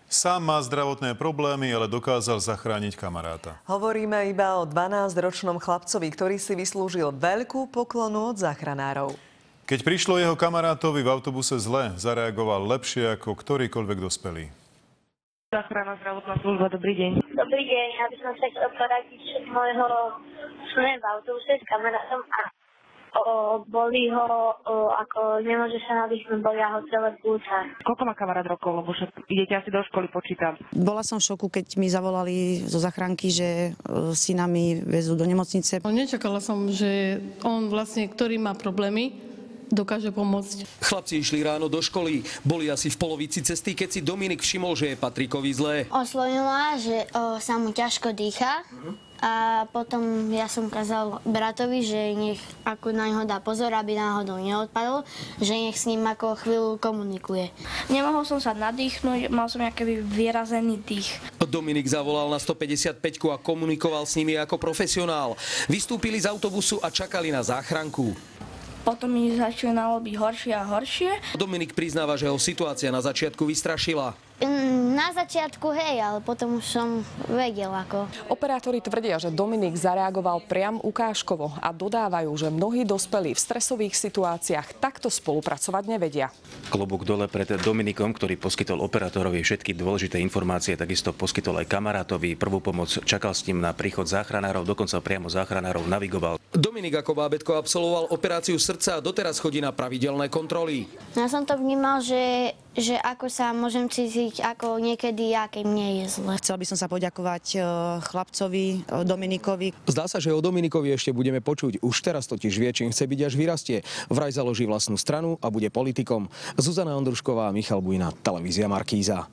Sám má zdravotné problémy, ale dokázal zachrániť kamaráta. Hovoríme iba o 12-ročnom chlapcovi, ktorý si vyslúžil veľkú poklonu od záchranárov. Keď prišlo jeho kamarátovi v autobuse zle, zareagoval lepšie ako ktorýkoľvek dospelý. Záchranná zdravotná služba, dobrý deň. Dobrý deň, ja by som sa chcel poradiť môjho syna v autobuse s kamarátom a boli ho, ako nemôže sa nadýchnuť, bolia ho celé plúca. Koľko má kamarát rokov, lebo však idete asi do školy, počítam. Bola som v šoku, keď mi zavolali zo záchranky, že syna mi vezú do nemocnice. Nečakala som, že on vlastne, ktorý má problémy, dokáže pomôcť. Chlapci išli ráno do školy. Boli asi v polovici cesty, keď si Dominik všimol, že je Patrikovi zlé. Oslovila, že sa mu ťažko dýcha. A potom ja som kázal bratovi, že nech ako na neho dá pozor, aby náhodou neodpadol, že nech s ním ako chvíľu komunikuje. Nemohol som sa nadýchnuť, mal som nejaký vyrazený dých. Dominik zavolal na 155 a komunikoval s nimi ako profesionál. Vystúpili z autobusu a čakali na záchranku. Potom mi začínalo byť horšie a horšie. Dominik priznáva, že ho situácia na začiatku vystrašila. Na začiatku hej, ale potom už som vedel ako. Operátori tvrdia, že Dominik zareagoval priam ukážkovo a dodávajú, že mnohí dospelí v stresových situáciách takto spolupracovať nevedia. Klobúk dole pred Dominikom, ktorý poskytol operátorovi všetky dôležité informácie, takisto poskytol aj kamarátovi prvú pomoc, čakal s ním na príchod záchranárov, dokonca priamo záchranárov navigoval. Dominik ako bábätko absolvoval operáciu srdca a doteraz chodí na pravidelné kontroly. Ja som to vnímal, že ako sa môžem cítiť, ako niekedy, keď mne je zle. Chcela by som sa poďakovať chlapcovi Dominikovi. Zdá sa, že o Dominikovi ešte budeme počuť. Už teraz totiž vie, čím chce byť, až vyrastie. Vraj založí vlastnú stranu a bude politikom. Zuzana Ondrušková, Michal Bujna, televízia Markíza.